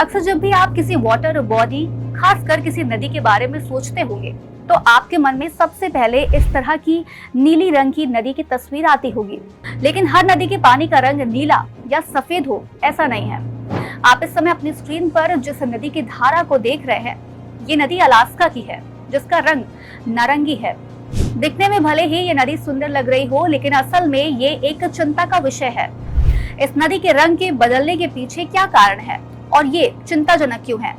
अक्सर जब भी आप किसी वाटर बॉडी, खासकर किसी नदी के बारे में सोचते होंगे तो आपके मन में सबसे पहले इस तरह की नीली रंग की नदी की तस्वीर आती होगी। लेकिन हर नदी के पानी का रंग नीला या सफेद हो ऐसा नहीं है। आप इस समय अपनी स्क्रीन पर जिस नदी की धारा को देख रहे हैं, ये नदी अलास्का की है, जिसका रंग नारंगी है। दिखने में भले ही ये नदी सुंदर लग रही हो, लेकिन असल में ये एक चिंता का विषय है। इस नदी के रंग के बदलने के पीछे क्या कारण है और ये चिंताजनक क्यों है,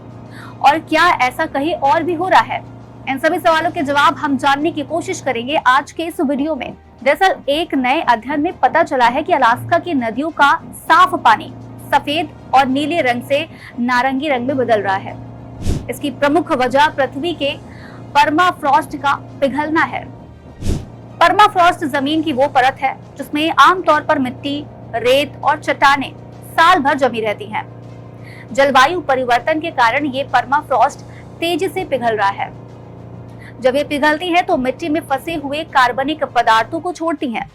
और क्या ऐसा कहीं और भी हो रहा है? इन सभी सवालों के जवाब हम जानने की कोशिश करेंगे आज के इस वीडियो में। दरअसल एक नए अध्ययन में पता चला है कि अलास्का की नदियों का साफ पानी सफेद और नीले रंग से नारंगी रंग में बदल रहा है। इसकी प्रमुख वजह पृथ्वी के परमाफ्रॉस्ट का पिघलना है। परमाफ्रॉस्ट जमीन की वो परत है जिसमें आमतौर पर मिट्टी, रेत और चट्टानें साल भर जमी रहती हैं। जलवायु परिवर्तन के कारण ये परमाफ्रॉस्ट तेजी से पिघल रहा है। जब ये पिघलती है तो मिट्टी में फंसे हुए कार्बनिक पदार्थों को छोड़ती हैं।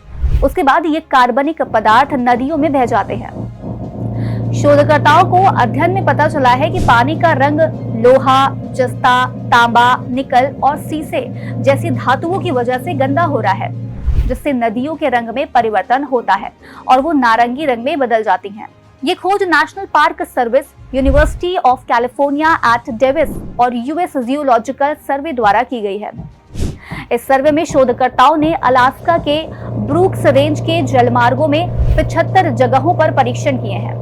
उसके बाद ये कार्बनिक पदार्थ नदियों में बह जाते हैं। शोधकर्ताओं को अध्ययन में पता चला है कि पानी का रंग लोहा, जस्ता, तांबा, निकल और सीसे जैसी धातुओं की वजह से गंदा हो रहा है, जिससे नदियों के रंग में परिवर्तन होता है और वो नारंगी रंग में बदल जाती हैं। ये खोज national park service, university of California at Davis और यूएस जियोलॉजिकल सर्वे द्वारा की गई है। इस सर्वे में शोधकर्ताओं ने अलास्का के ब्रूक्स रेंज के जलमार्गों में 75 जगहों पर परीक्षण किए हैं।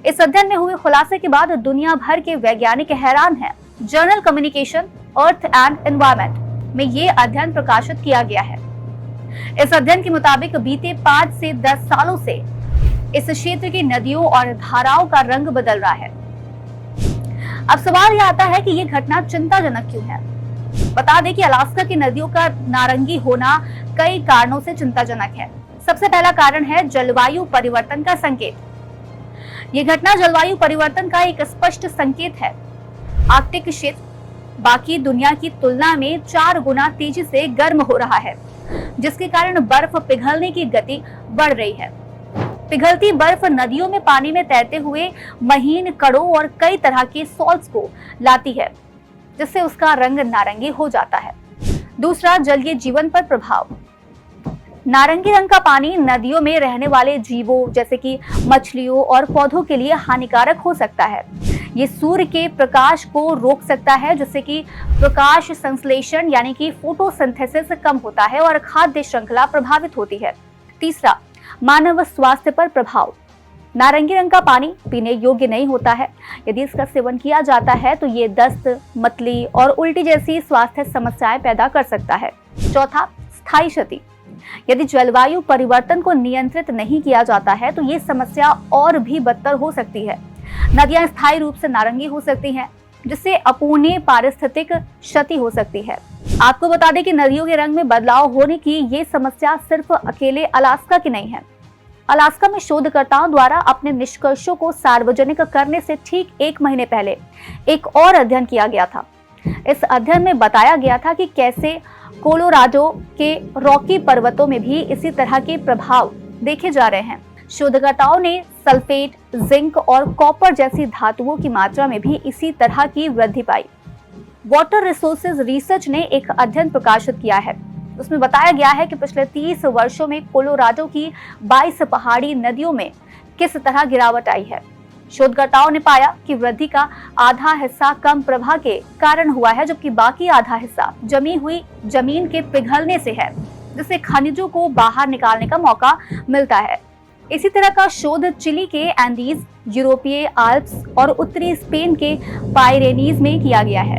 इस अध्ययन में हुए खुलासे के बाद दुनिया भर के वैज्ञानिक हैरान हैं। Journal communication earth and environment में ये अध्ययन प्रकाशित किया गया है। इस अध्ययन के मुताबिक बीते 5 से 10 सालों से इस क्षेत्र की नदियों और धाराओं का रंग बदल रहा है। अब सवाल यह आता है कि ये घटना चिंताजनक क्यों है। बता दें कि अलास्का की नदियों का नारंगी होना कई कारणों से चिंताजनक है। सबसे पहला कारण है जलवायु परिवर्तन का संकेत। ये घटना जलवायु परिवर्तन का एक स्पष्ट संकेत है। आर्कटिक क्षेत्र बाकी दुनिया की तुलना में 4 गुना तेजी से गर्म हो रहा है, जिसके कारण बर्फ पिघलने की गति बढ़ रही है। पिघलती बर्फ नदियों में पानी में तैरते हुए महीन कणों और कई तरह के सॉल्ट्स को लाती है, जिससे उसका रंग नारंगी हो जाता है। दूसरा, जलीय जीवन पर प्रभाव। नारंगी रंग का पानी नदियों में रहने वाले जीवों जैसे कि मछलियों और पौधों के लिए हानिकारक हो सकता है। ये सूर्य के प्रकाश को रोक सकता है, जिससे कि प्रकाश संश्लेषण यानी कि फोटोसिंथेसिस कम होता है और खाद्य श्रृंखला प्रभावित होती है। तीसरा, मानव स्वास्थ्य पर प्रभाव। नारंगी रंग का पानी पीने योग्य नहीं होता है। यदि इसका सेवन किया जाता है तो ये दस्त, मतली और उल्टी जैसी स्वास्थ्य समस्याएं पैदा कर सकता है। चौथा, स्थायी क्षति। यदि जलवायु परिवर्तन को नियंत्रित नहीं किया जाता है तो ये समस्या और भी बदतर हो सकती है। नदियां स्थायी रूप से नारंगी हो सकती हैं, जिससे अपूर्णीय पारिस्थितिक क्षति हो सकती है। आपको बता दें कि नदियों के रंग में बदलाव होने की ये समस्या सिर्फ अकेले अलास्का की नहीं है। अलास्का में शोधकर्ताओं द्वारा अपने निष्कर्षों को सार्वजनिक करने से ठीक 1 महीने पहले एक और अध्ययन किया गया था। इस अध्ययन में बताया गया था कि कैसे कोलोराडो के रॉकी पर्वतों में भी इसी तरह के प्रभाव देखे जा रहे हैं। शोधकर्ताओं ने सल्फेट, जिंक और कॉपर जैसी धातुओं की मात्रा में भी इसी तरह की वृद्धि पाई। वाटर रिसोर्सेज रिसर्च ने एक अध्ययन प्रकाशित किया है। उसमें बताया गया है कि पिछले 30 वर्षों में कोलोराडो की 22 पहाड़ी नदियों में किस तरह गिरावट आई है। शोधकर्ताओं ने पाया कि वृद्धि का आधा हिस्सा कम प्रवाह के कारण हुआ है, जबकि बाकी आधा हिस्सा जमी हुई जमीन के पिघलने से है, जिससे खनिजों को बाहर निकालने का मौका मिलता है। इसी तरह का शोध चिली के एंडीज, यूरोपीय आल्प्स और उत्तरी स्पेन के पाइरेनीज में किया गया है।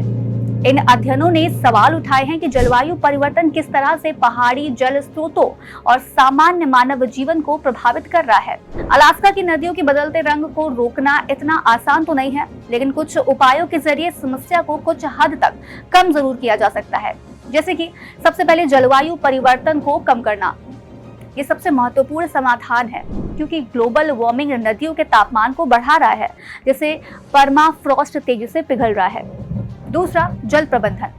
इन अध्ययनों ने सवाल उठाए हैं कि जलवायु परिवर्तन किस तरह से पहाड़ी जल स्रोतों और सामान्य मानव जीवन को प्रभावित कर रहा है। अलास्का की नदियों के बदलते रंग को रोकना इतना आसान तो नहीं है, लेकिन कुछ उपायों के जरिए समस्या को कुछ हद तक कम जरूर किया जा सकता है। जैसे कि सबसे पहले जलवायु परिवर्तन को कम करना। ये सबसे महत्वपूर्ण समाधान है, क्योंकि ग्लोबल वार्मिंग नदियों के तापमान को बढ़ा रहा है, जिससे परमाफ्रॉस्ट तेजी से पिघल रहा है। दूसरा, जल प्रबंधन।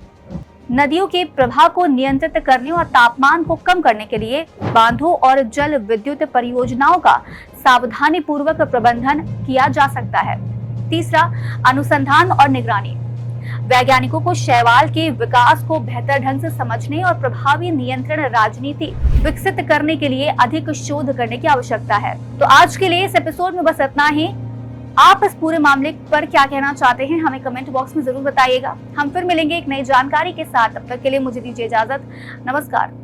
नदियों के प्रवाह को नियंत्रित करने और तापमान को कम करने के लिए बांधों और जल विद्युत परियोजनाओं का सावधानी पूर्वक प्रबंधन किया जा सकता है। तीसरा, अनुसंधान और निगरानी। वैज्ञानिकों को शैवाल के विकास को बेहतर ढंग से समझने और प्रभावी नियंत्रण राजनीति विकसित करने के लिए अधिक शोध करने की आवश्यकता है। तो आज के लिए इस एपिसोड में बस इतना ही। आप इस पूरे मामले पर क्या कहना चाहते हैं हमें कमेंट बॉक्स में जरूर बताइएगा। हम फिर मिलेंगे एक नई जानकारी के साथ। तब तक के लिए मुझे दीजिए इजाजत। नमस्कार।